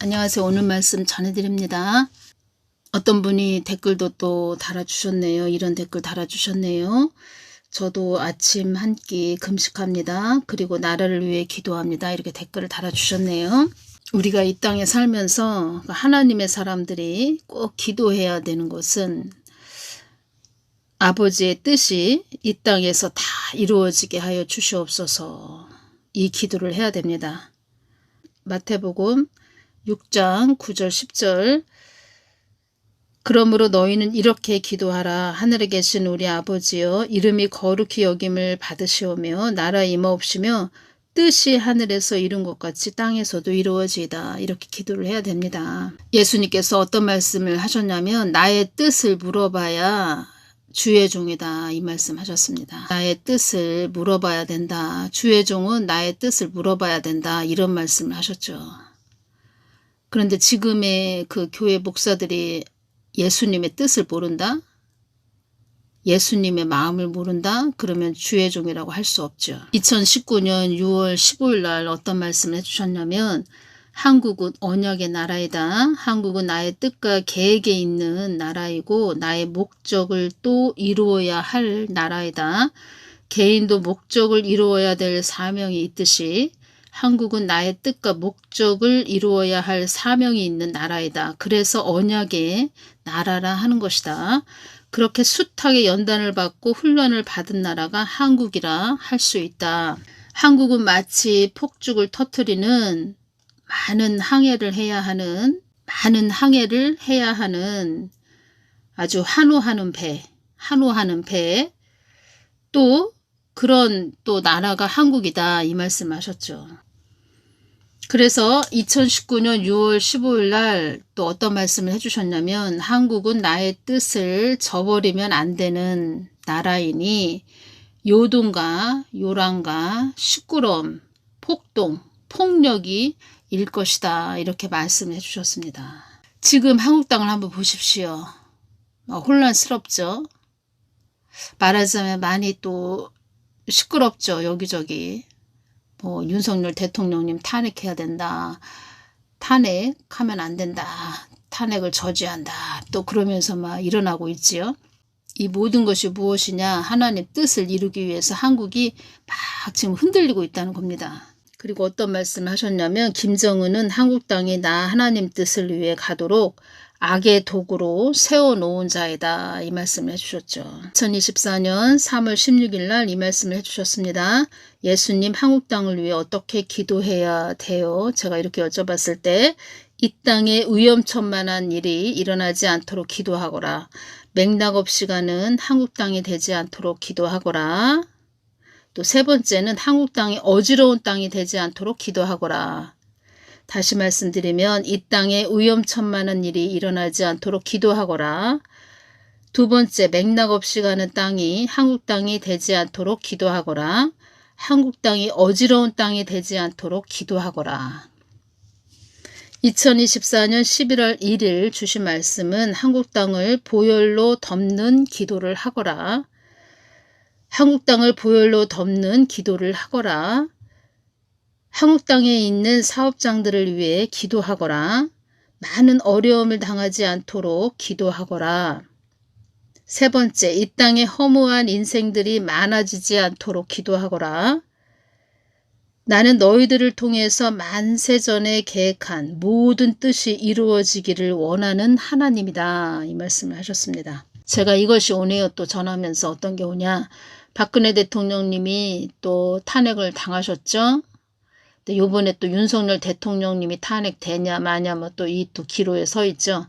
안녕하세요. 오늘 말씀 전해드립니다. 어떤 분이 댓글도 또 달아주셨네요. 이런 댓글 달아주셨네요. 저도 아침 한 끼 금식합니다. 그리고 나라를 위해 기도합니다. 이렇게 댓글을 달아주셨네요. 우리가 이 땅에 살면서 하나님의 사람들이 꼭 기도해야 되는 것은 아버지의 뜻이 이 땅에서 다 이루어지게 하여 주시옵소서, 이 기도를 해야 됩니다. 마태복음 6장 9절 10절 그러므로 너희는 이렇게 기도하라. 하늘에 계신 우리 아버지여, 이름이 거룩히 여김을 받으시오며 나라 임하옵시며 뜻이 하늘에서 이룬 것 같이 땅에서도 이루어지이다. 이렇게 기도를 해야 됩니다. 예수님께서 어떤 말씀을 하셨냐면 나의 뜻을 물어봐야 주의 종이다, 이 말씀 하셨습니다. 나의 뜻을 물어봐야 된다. 주의 종은 나의 뜻을 물어봐야 된다. 이런 말씀을 하셨죠. 그런데 지금의 그 교회 목사들이 예수님의 뜻을 모른다? 예수님의 마음을 모른다? 그러면 주의 종이라고 할 수 없죠. 2019년 6월 15일 날 어떤 말씀을 해주셨냐면 한국은 언약의 나라이다. 한국은 나의 뜻과 계획에 있는 나라이고 나의 목적을 또 이루어야 할 나라이다. 개인도 목적을 이루어야 될 사명이 있듯이 한국은 나의 뜻과 목적을 이루어야 할 사명이 있는 나라이다. 그래서 언약의 나라라 하는 것이다. 그렇게 숱하게 연단을 받고 훈련을 받은 나라가 한국이라 할 수 있다. 한국은 마치 폭죽을 터뜨리는 많은 항해를 해야 하는 아주 한호하는 배, 또 그런 또 나라가 한국이다, 이 말씀하셨죠. 그래서 2019년 6월 15일 날 또 어떤 말씀을 해주셨냐면 한국은 나의 뜻을 저버리면 안 되는 나라이니 요동과 요란과 시끄러움, 폭동, 폭력이 일 것이다, 이렇게 말씀해 주셨습니다. 지금 한국 땅을 한번 보십시오. 혼란스럽죠. 말하자면 많이 또 시끄럽죠. 여기저기 윤석열 대통령님 탄핵해야 된다, 탄핵하면 안 된다, 탄핵을 저지한다, 또 그러면서 막 일어나고 있지요. 이 모든 것이 무엇이냐? 하나님 뜻을 이루기 위해서 한국이 막 지금 흔들리고 있다는 겁니다. 그리고 어떤 말씀을 하셨냐면 김정은은 한국 땅이 나 하나님 뜻을 위해 가도록 악의 도구로 세워놓은 자이다, 이 말씀을 해주셨죠. 2024년 3월 16일 날 이 말씀을 해주셨습니다. 예수님 한국 땅을 위해 어떻게 기도해야 돼요? 제가 이렇게 여쭤봤을 때 이 땅에 위험천만한 일이 일어나지 않도록 기도하거라. 맥락 없이 가는 한국 땅이 되지 않도록 기도하거라. 또 세 번째는 한국 땅이 어지러운 땅이 되지 않도록 기도하거라. 다시 말씀드리면 이 땅에 위험천만한 일이 일어나지 않도록 기도하거라. 두 번째, 맥락 없이 가는 땅이 한국 땅이 되지 않도록 기도하거라. 한국 땅이 어지러운 땅이 되지 않도록 기도하거라. 2024년 11월 1일 주신 말씀은 한국 땅을 보혈로 덮는 기도를 하거라. 한국 땅을 보혈로 덮는 기도를 하거라. 한국 땅에 있는 사업장들을 위해 기도하거라. 많은 어려움을 당하지 않도록 기도하거라. 세 번째, 이 땅에 허무한 인생들이 많아지지 않도록 기도하거라. 나는 너희들을 통해서 만세전에 계획한 모든 뜻이 이루어지기를 원하는 하나님이다, 이 말씀을 하셨습니다. 제가 이것이 오네요 또 전하면서 어떤 게 오냐, 박근혜 대통령님이 또 탄핵을 당하셨죠. 요번에 또 윤석열 대통령님이 탄핵되냐 마냐 또 이 또 기로에 서 있죠.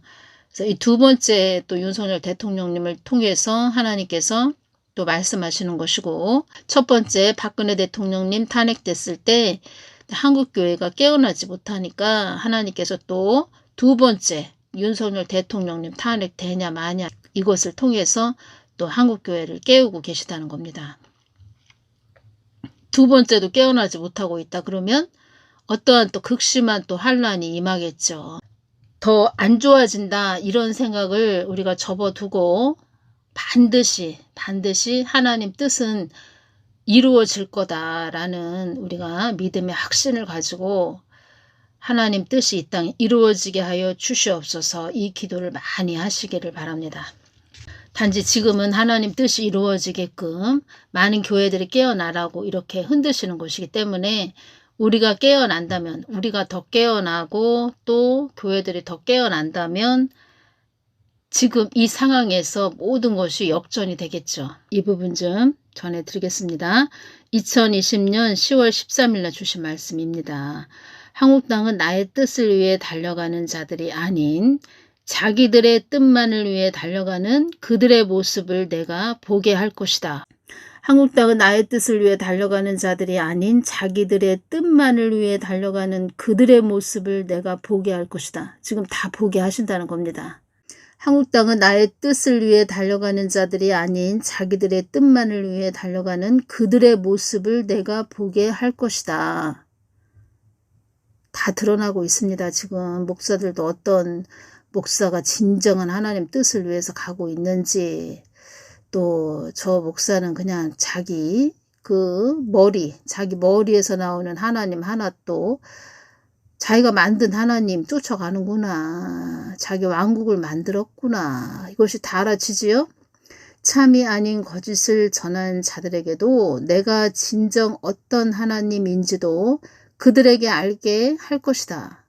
그래서 이 두 번째 또 윤석열 대통령님을 통해서 하나님께서 또 말씀하시는 것이고, 첫 번째 박근혜 대통령님 탄핵됐을 때 한국교회가 깨어나지 못하니까 하나님께서 또 두 번째 윤석열 대통령님 탄핵되냐 마냐 이것을 통해서 또 한국교회를 깨우고 계시다는 겁니다. 두 번째도 깨어나지 못하고 있다 그러면 어떠한 또 극심한 또 환란이 임하겠죠. 더 안 좋아진다, 이런 생각을 우리가 접어두고 반드시 하나님 뜻은 이루어질 거다라는 우리가 믿음의 확신을 가지고 하나님 뜻이 이 땅에 이루어지게 하여 주시옵소서. 이 기도를 많이 하시기를 바랍니다. 단지 지금은 하나님 뜻이 이루어지게끔 많은 교회들이 깨어나라고 이렇게 흔드시는 것이기 때문에 우리가 깨어난다면, 우리가 더 깨어나고 또 교회들이 더 깨어난다면 지금 이 상황에서 모든 것이 역전이 되겠죠. 이 부분 좀 전해드리겠습니다. 2020년 10월 13일 날 주신 말씀입니다. 한국당은 나의 뜻을 위해 달려가는 자들이 아닌 자기들의 뜻만을 위해 달려가는 그들의 모습을 내가 보게 할 것이다. 한국당은 나의 뜻을 위해 달려가는 자들이 아닌 자기들의 뜻만을 위해 달려가는 그들의 모습을 내가 보게 할 것이다. 지금 다 보게 하신다는 겁니다. 한국당은 나의 뜻을 위해 달려가는 자들이 아닌 자기들의 뜻만을 위해 달려가는 그들의 모습을 내가 보게 할 것이다. 다 드러나고 있습니다. 지금 목사들도 어떤 목사가 진정한 하나님 뜻을 위해서 가고 있는지, 또 저 목사는 그냥 자기 자기 머리에서 나오는 하나님 하나, 또 자기가 만든 하나님 쫓아가는구나. 자기 왕국을 만들었구나. 이것이 다 알아지지요? 참이 아닌 거짓을 전한 자들에게도 내가 진정 어떤 하나님인지도 그들에게 알게 할 것이다.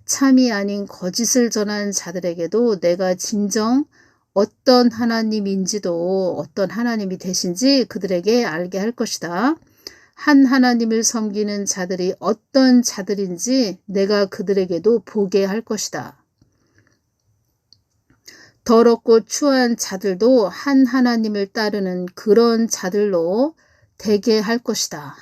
참이 아닌 거짓을 전한 자들에게도 내가 진정 어떤 하나님인지도, 어떤 하나님이 되신지 그들에게 알게 할 것이다. 한 하나님을 섬기는 자들이 어떤 자들인지 내가 그들에게도 보게 할 것이다. 더럽고 추한 자들도 한 하나님을 따르는 그런 자들로 되게 할 것이다.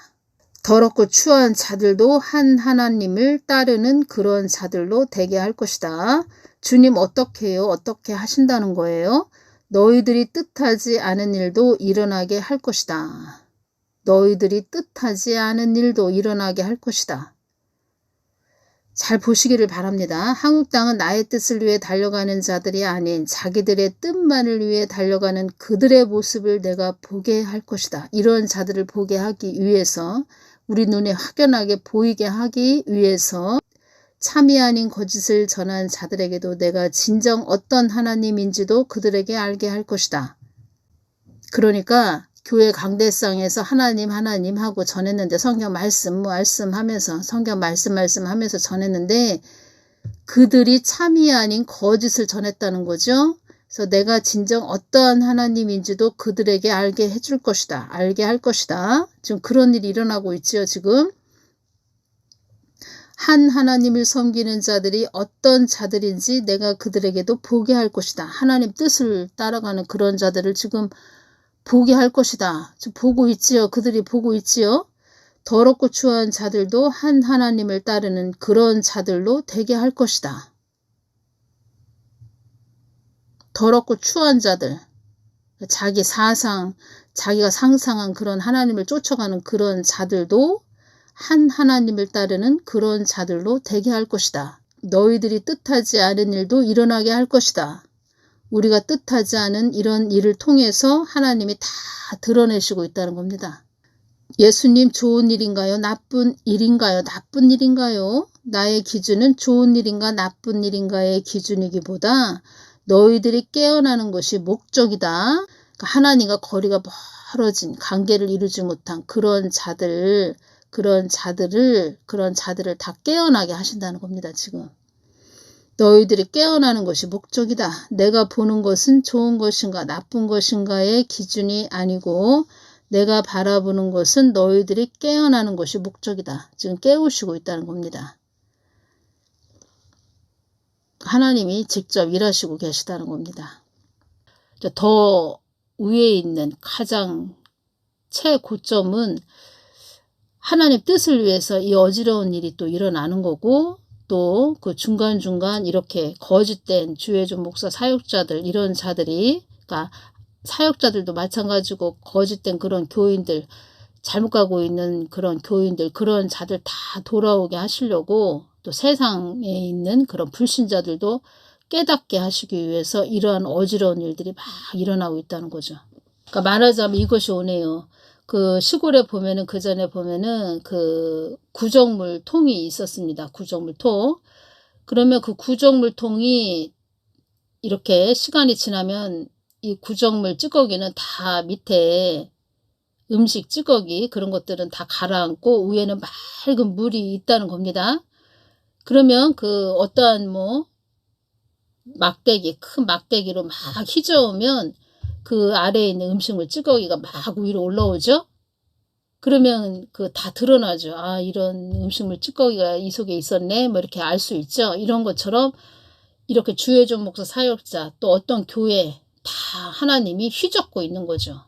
더럽고 추한 자들도 한 하나님을 따르는 그런 자들로 되게 할 것이다. 주님 어떻게 해요? 어떻게 하신다는 거예요? 너희들이 뜻하지 않은 일도 일어나게 할 것이다. 너희들이 뜻하지 않은 일도 일어나게 할 것이다. 잘 보시기를 바랍니다. 한국당은 나의 뜻을 위해 달려가는 자들이 아닌 자기들의 뜻만을 위해 달려가는 그들의 모습을 내가 보게 할 것이다. 이런 자들을 보게 하기 위해서, 우리 눈에 확연하게 보이게 하기 위해서 참이 아닌 거짓을 전한 자들에게도 내가 진정 어떤 하나님인지도 그들에게 알게 할 것이다. 그러니까 교회 강대상에서 하나님 하고 전했는데, 성경 말씀하면서 성경 말씀하면서 전했는데 그들이 참이 아닌 거짓을 전했다는 거죠. 그래서 내가 진정 어떠한 하나님인지도 그들에게 알게 해줄 것이다. 알게 할 것이다. 지금 그런 일이 일어나고 있지요. 지금 한 하나님을 섬기는 자들이 어떤 자들인지 내가 그들에게도 보게 할 것이다. 하나님 뜻을 따라가는 그런 자들을 지금 보게 할 것이다. 지금 보고 있지요. 그들이 보고 있지요. 더럽고 추한 자들도 한 하나님을 따르는 그런 자들로 되게 할 것이다. 더럽고 추한 자들, 자기 사상, 자기가 상상한 그런 하나님을 쫓아가는 그런 자들도 한 하나님을 따르는 그런 자들로 되게 할 것이다. 너희들이 뜻하지 않은 일도 일어나게 할 것이다. 우리가 뜻하지 않은 이런 일을 통해서 하나님이 다 드러내시고 있다는 겁니다. 예수님 좋은 일인가요? 나쁜 일인가요? 나쁜 일인가요? 나의 기준은 좋은 일인가 나쁜 일인가의 기준이기보다 너희들이 깨어나는 것이 목적이다. 그러니까 하나님과 거리가 멀어진, 관계를 이루지 못한 그런 자들을 다 깨어나게 하신다는 겁니다. 지금 너희들이 깨어나는 것이 목적이다. 내가 보는 것은 좋은 것인가 나쁜 것인가의 기준이 아니고 내가 바라보는 것은 너희들이 깨어나는 것이 목적이다. 지금 깨우시고 있다는 겁니다. 하나님이 직접 일하시고 계시다는 겁니다. 더 위에 있는 가장 최고점은 하나님 뜻을 위해서 이 어지러운 일이 또 일어나는 거고, 또 그 중간중간 이렇게 거짓된 주의종 목사 사역자들, 이런 자들이, 그러니까 사역자들도 마찬가지고 거짓된 그런 교인들, 잘못 가고 있는 그런 교인들, 그런 자들 다 돌아오게 하시려고, 또 세상에 있는 그런 불신자들도 깨닫게 하시기 위해서 이러한 어지러운 일들이 막 일어나고 있다는 거죠. 그러니까 말하자면 이것이 오네요. 그 시골에 보면은 그 전에 보면은 그 구정물 통이 있었습니다. 구정물 통. 그러면 그 구정물 통이 이렇게 시간이 지나면 이 구정물 찌꺼기는 다 밑에 음식 찌꺼기 그런 것들은 다 가라앉고 위에는 맑은 물이 있다는 겁니다. 그러면 그 어떠한 뭐 막대기, 큰 막대기로 막 휘저으면 그 아래에 있는 음식물 찌꺼기가 막 위로 올라오죠. 그러면 그 다 드러나죠. 아, 이런 음식물 찌꺼기가 이 속에 있었네. 뭐 이렇게 알 수 있죠. 이런 것처럼 이렇게 주의종 목사 사역자 또 어떤 교회 다 하나님이 휘젓고 있는 거죠.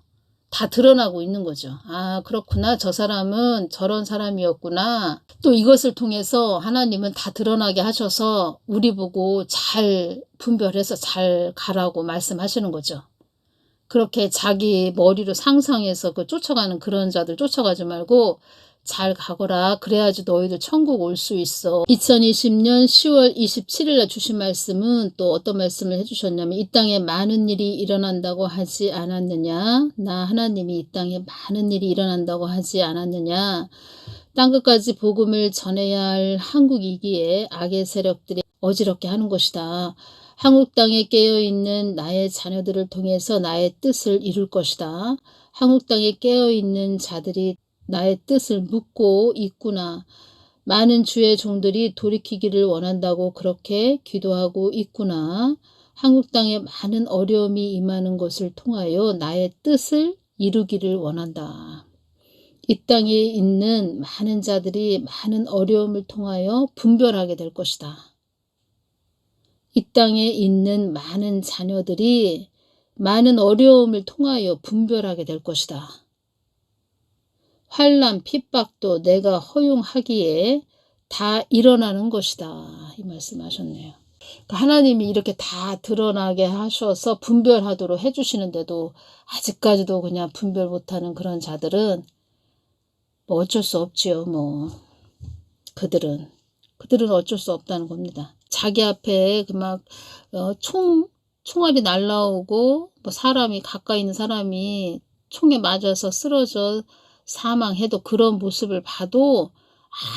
다 드러나고 있는 거죠. 아, 그렇구나. 저 사람은 저런 사람이었구나. 또 이것을 통해서 하나님은 다 드러나게 하셔서 우리 보고 잘 분별해서 잘 가라고 말씀하시는 거죠. 그렇게 자기 머리로 상상해서 그 쫓아가는 그런 자들 쫓아가지 말고 잘 가거라. 그래야지 너희들 천국 올 수 있어. 2020년 10월 27일 날 주신 말씀은 또 어떤 말씀을 해주셨냐면 이 땅에 많은 일이 일어난다고 하지 않았느냐. 나 하나님이 이 땅에 많은 일이 일어난다고 하지 않았느냐. 땅끝까지 복음을 전해야 할 한국이기에 악의 세력들이 어지럽게 하는 것이다. 한국 땅에 깨어있는 나의 자녀들을 통해서 나의 뜻을 이룰 것이다. 한국 땅에 깨어있는 자들이 나의 뜻을 묻고 있구나. 많은 주의 종들이 돌이키기를 원한다고 그렇게 기도하고 있구나. 한국 땅에 많은 어려움이 임하는 것을 통하여 나의 뜻을 이루기를 원한다. 이 땅에 있는 많은 자들이 많은 어려움을 통하여 분별하게 될 것이다. 이 땅에 있는 많은 자녀들이 많은 어려움을 통하여 분별하게 될 것이다. 환난, 핍박도 내가 허용하기에 다 일어나는 것이다. 이 말씀하셨네요. 그러니까 하나님이 이렇게 다 드러나게 하셔서 분별하도록 해주시는데도 아직까지도 그냥 분별 못하는 그런 자들은 뭐 어쩔 수 없지요. 뭐 그들은 어쩔 수 없다는 겁니다. 자기 앞에 그 막 총알이 날라오고 뭐 사람이 가까이 있는 사람이 총에 맞아서 쓰러져 사망해도 그런 모습을 봐도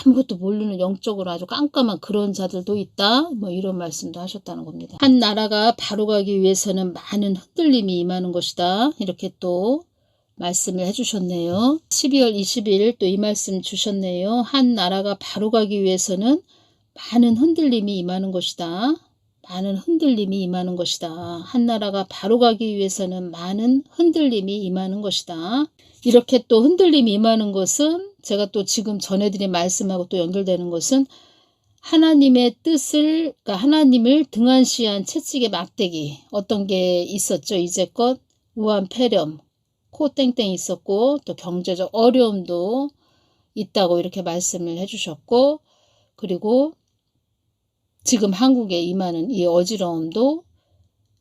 아무것도 모르는 영적으로 아주 깜깜한 그런 자들도 있다. 뭐 이런 말씀도 하셨다는 겁니다. 한 나라가 바로 가기 위해서는 많은 흔들림이 임하는 것이다. 이렇게 또 말씀을 해주셨네요. 12월 20일 또 이 말씀 주셨네요. 한 나라가 바로 가기 위해서는 많은 흔들림이 임하는 것이다. 많은 흔들림이 임하는 것이다. 한 나라가 바로 가기 위해서는 많은 흔들림이 임하는 것이다. 이렇게 또 흔들림이 임하는 것은 제가 또 지금 전해드린 말씀하고 또 연결되는 것은 하나님의 뜻을, 그러니까 하나님을 등한시한 채찍의 막대기 어떤 게 있었죠. 이제껏 우한 폐렴, 코 땡땡 있었고 또 경제적 어려움도 있다고 이렇게 말씀을 해주셨고 그리고 지금 한국에 임하는 이 어지러움도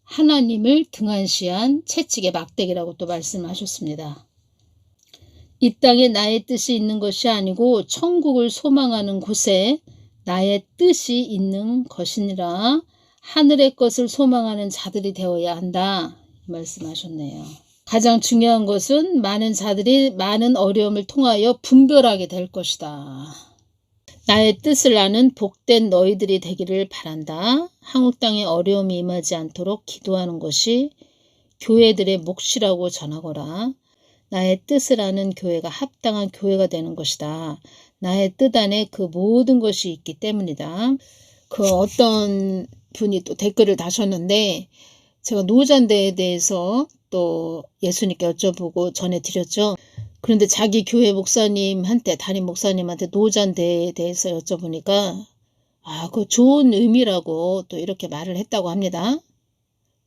하나님을 등한시한 채찍의 막대기라고 또 말씀하셨습니다. 이 땅에 나의 뜻이 있는 것이 아니고 천국을 소망하는 곳에 나의 뜻이 있는 것이니라. 하늘의 것을 소망하는 자들이 되어야 한다. 말씀하셨네요. 가장 중요한 것은 많은 자들이 많은 어려움을 통하여 분별하게 될 것이다. 나의 뜻을 아는 복된 너희들이 되기를 바란다. 한국 땅에 어려움이 임하지 않도록 기도하는 것이 교회들의 몫이라고 전하거라. 나의 뜻을 아는 교회가 합당한 교회가 되는 것이다. 나의 뜻 안에 그 모든 것이 있기 때문이다. 그 어떤 분이 또 댓글을 다셨는데 제가 노잔대에 대해서 또 예수님께 여쭤보고 전해드렸죠. 그런데 자기 교회 목사님한테 담임 목사님한테 노잔대에 대해서 여쭤보니까 그 좋은 의미라고 또 이렇게 말을 했다고 합니다.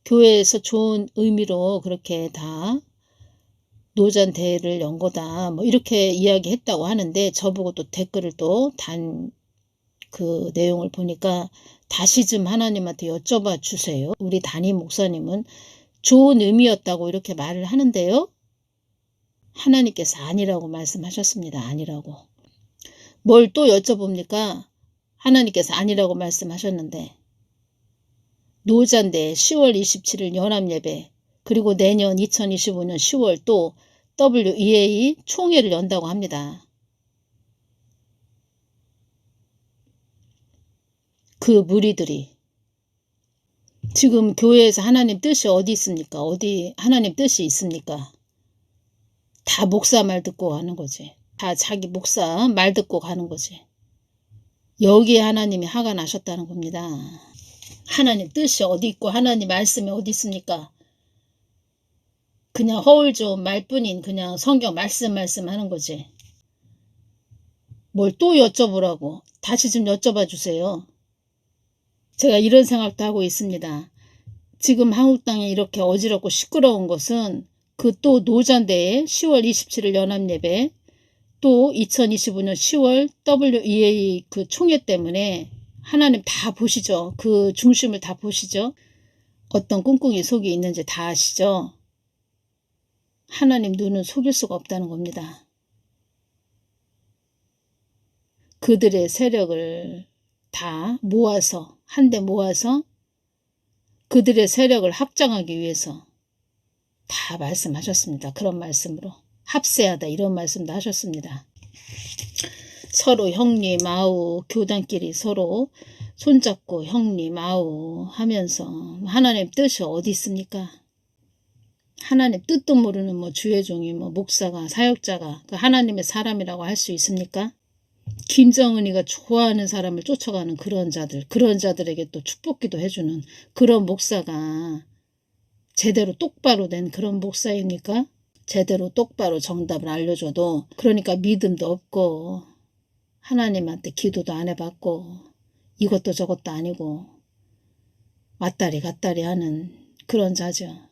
교회에서 좋은 의미로 그렇게 다 노잔대회를 연 거다 뭐 이렇게 이야기했다고 하는데 저보고 또 댓글을 또 그 내용을 보니까 다시 좀 하나님한테 여쭤봐 주세요. 우리 담임 목사님은 좋은 의미였다고 이렇게 말을 하는데요. 하나님께서 아니라고 말씀하셨습니다. 아니라고. 뭘 또 여쭤봅니까? 하나님께서 아니라고 말씀하셨는데 노잔대 10월 27일 연합예배 그리고 내년 2025년 10월 또 WEA 총회를 연다고 합니다. 그 무리들이. 지금 교회에서 하나님 뜻이 어디 있습니까? 어디 하나님 뜻이 있습니까? 다 목사 말 듣고 가는 거지. 다 자기 목사 말 듣고 가는 거지. 여기에 하나님이 화가 나셨다는 겁니다. 하나님 뜻이 어디 있고 하나님 말씀이 어디 있습니까? 그냥 허울 좋은 말뿐인 그냥 성경 말씀 하는 거지. 뭘 또 여쭤보라고. 다시 좀 여쭤봐 주세요. 제가 이런 생각도 하고 있습니다. 지금 한국 땅이 이렇게 어지럽고 시끄러운 것은 그 또 노전대회 10월 27일 연합예배 또 2025년 10월 WEA 그 총회 때문에 하나님 다 보시죠. 그 중심을 다 보시죠. 어떤 꿍꿍이 속이 있는지 다 아시죠. 하나님 눈은 속일 수가 없다는 겁니다. 그들의 세력을 다 모아서 한데 모아서 그들의 세력을 확장하기 위해서 다 말씀하셨습니다. 그런 말씀으로 합세하다 이런 말씀도 하셨습니다. 서로 형님 아우 교단끼리 서로 손잡고 형님 아우 하면서 하나님 뜻이 어디 있습니까? 하나님 뜻도 모르는 뭐 주의 종이 뭐 목사가 사역자가 그 하나님의 사람이라고 할 수 있습니까? 김정은이가 좋아하는 사람을 쫓아가는 그런 자들에게 또 축복기도 해주는 그런 목사가 제대로 똑바로 된 그런 목사입니까? 제대로 똑바로 정답을 알려줘도 그러니까 믿음도 없고 하나님한테 기도도 안 해봤고 이것도 저것도 아니고 왔다리 갔다리 하는 그런 자죠.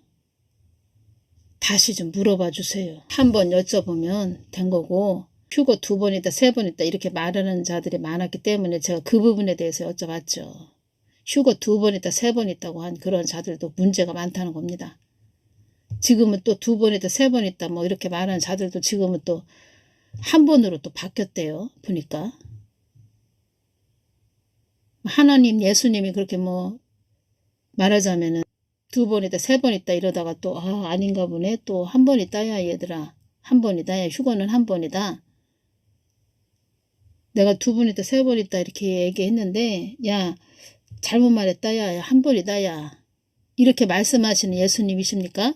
다시 좀 물어봐 주세요. 한 번 여쭤보면 된 거고 휴거 2번 있다 3번 있다 이렇게 말하는 자들이 많았기 때문에 제가 그 부분에 대해서 여쭤봤죠. 휴거 2번 있다 3번 있다고 한 그런 자들도 문제가 많다는 겁니다. 지금은 또 2번 있다 3번 있다 뭐 이렇게 말하는 자들도 지금은 또 한 번으로 또 바뀌었대요. 보니까 하나님 예수님이 그렇게 뭐 말하자면은 2번 있다 3번 있다 이러다가 또 아닌가 보네. 또 한 번 있다야 얘들아. 한 번이다. 야 휴거는 한 번이다. 내가 2번 있다 3번 있다 이렇게 얘기했는데 야 잘못 말했다. 야 한 번이다. 야 이렇게 말씀하시는 예수님이십니까?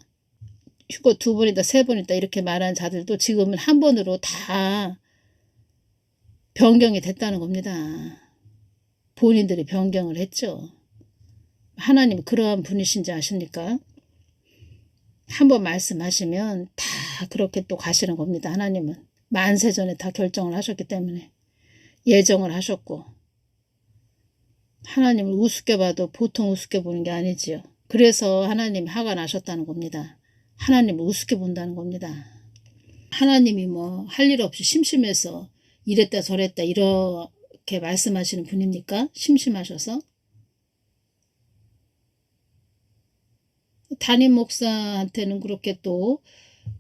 휴거 2번이다 3번이다 이렇게 말하는 자들도 지금은 한 번으로 다 변경이 됐다는 겁니다. 본인들이 변경을 했죠. 하나님 그러한 분이신지 아십니까? 한번 말씀하시면 다 그렇게 또 가시는 겁니다. 하나님은 만세전에 다 결정을 하셨기 때문에 예정을 하셨고 하나님을 우습게 봐도 보통 우습게 보는 게 아니지요. 그래서 하나님이 화가 나셨다는 겁니다. 하나님을 우습게 본다는 겁니다. 하나님이 뭐 할 일 없이 심심해서 이랬다 저랬다 이렇게 말씀하시는 분입니까? 심심하셔서? 담임 목사한테는 그렇게 또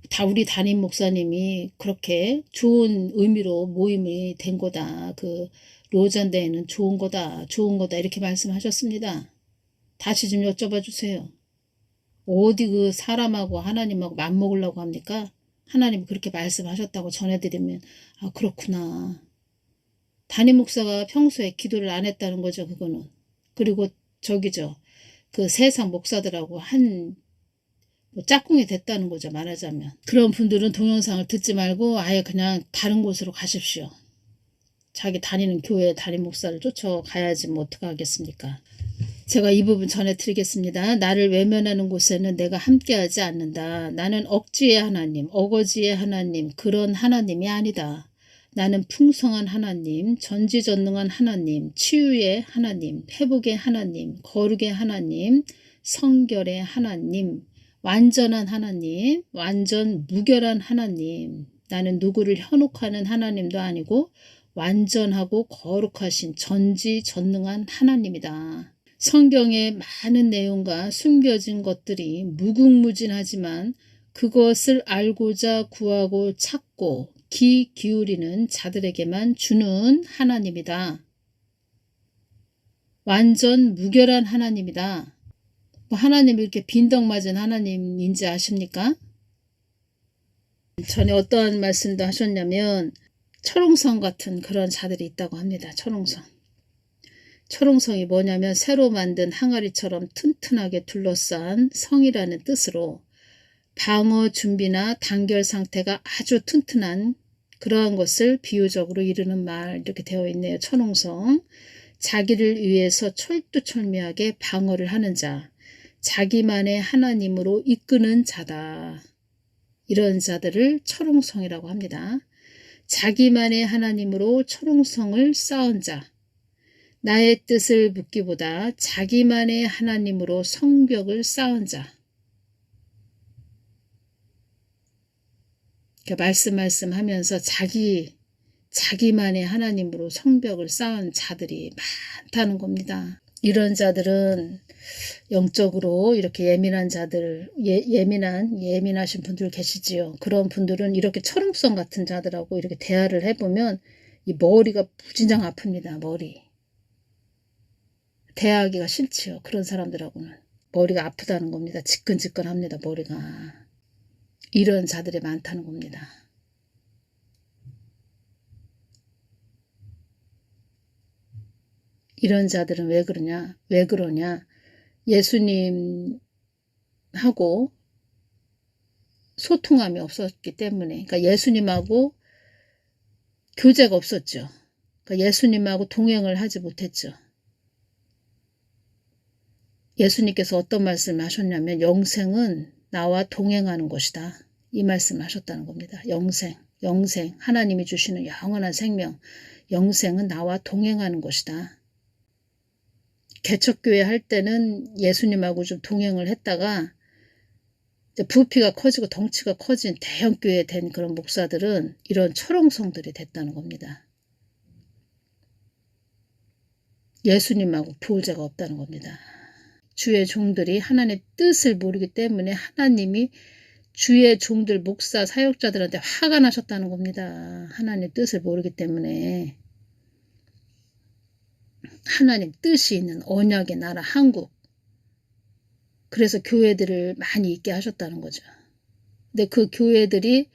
다 우리 담임 목사님이 그렇게 좋은 의미로 모임이 된 거다. 그 로잔대회는 좋은 거다. 좋은 거다. 이렇게 말씀하셨습니다. 다시 좀 여쭤봐 주세요. 어디 그 사람하고 하나님하고 맞먹으려고 합니까? 하나님 그렇게 말씀하셨다고 전해드리면 그렇구나. 담임 목사가 평소에 기도를 안 했다는 거죠. 그거는. 그리고 저기죠. 그 세상 목사들하고 뭐 짝꿍이 됐다는 거죠. 말하자면. 그런 분들은 동영상을 듣지 말고 아예 그냥 다른 곳으로 가십시오. 자기 다니는 교회 담임 목사를 쫓아가야지 뭐 어떡하겠습니까. 제가 이 부분 전해드리겠습니다. 나를 외면하는 곳에는 내가 함께하지 않는다. 나는 억지의 하나님, 어거지의 하나님, 그런 하나님이 아니다. 나는 풍성한 하나님, 전지전능한 하나님, 치유의 하나님, 회복의 하나님, 거룩의 하나님, 성결의 하나님, 완전한 하나님, 완전 무결한 하나님. 나는 누구를 현혹하는 하나님도 아니고 완전하고 거룩하신 전지전능한 하나님이다. 성경의 많은 내용과 숨겨진 것들이 무궁무진하지만 그것을 알고자 구하고 찾고 귀 기울이는 자들에게만 주는 하나님이다. 완전 무결한 하나님이다. 뭐 하나님이 이렇게 빈덕맞은 하나님인지 아십니까? 전에 어떠한 말씀도 하셨냐면 철옹성 같은 그런 자들이 있다고 합니다. 철옹성. 철옹성이 뭐냐면 새로 만든 항아리처럼 튼튼하게 둘러싼 성이라는 뜻으로 방어 준비나 단결 상태가 아주 튼튼한 그러한 것을 비유적으로 이르는 말 이렇게 되어 있네요. 철옹성. 자기를 위해서 철두철미하게 방어를 하는 자, 자기만의 하나님으로 이끄는 자다. 이런 자들을 철옹성이라고 합니다. 자기만의 하나님으로 철옹성을 쌓은 자, 나의 뜻을 묻기보다 자기만의 하나님으로 성벽을 쌓은 자. 말씀하면서 자기만의 하나님으로 성벽을 쌓은 자들이 많다는 겁니다. 이런 자들은 영적으로 이렇게 예민한 자들, 예민하신 분들 계시지요. 그런 분들은 이렇게 철옹성 같은 자들하고 이렇게 대화를 해보면 이 머리가 무진장 아픕니다. 머리. 대화하기가 싫지요. 그런 사람들하고는. 머리가 아프다는 겁니다. 지끈지끈합니다. 머리가. 이런 자들이 많다는 겁니다. 이런 자들은 왜 그러냐? 예수님하고 소통함이 없었기 때문에, 그러니까 예수님하고 교제가 없었죠. 그러니까 예수님하고 동행을 하지 못했죠. 예수님께서 어떤 말씀을 하셨냐면 영생은 나와 동행하는 것이다. 이 말씀을 하셨다는 겁니다. 영생, 하나님이 주시는 영원한 생명, 영생은 나와 동행하는 것이다. 개척교회 할 때는 예수님하고 좀 동행을 했다가 부피가 커지고 덩치가 커진 대형교회 된 그런 목사들은 이런 철옹성들이 됐다는 겁니다. 예수님하고 교제가 없다는 겁니다. 주의 종들이 하나님의 뜻을 모르기 때문에 하나님이 주의 종들 목사 사역자들한테 화가 나셨다는 겁니다. 하나님의 뜻을 모르기 때문에. 하나님 뜻이 있는 언약의 나라 한국. 그래서 교회들을 많이 있게 하셨다는 거죠. 근데 그 교회들이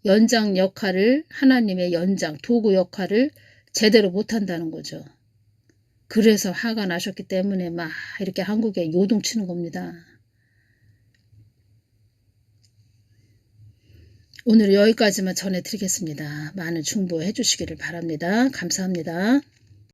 연장 역할을 하나님의 도구 역할을 제대로 못한다는 거죠. 그래서 화가 나셨기 때문에 막 이렇게 한국에 요동치는 겁니다. 오늘 여기까지만 전해드리겠습니다. 많은 중보해 주시기를 바랍니다. 감사합니다.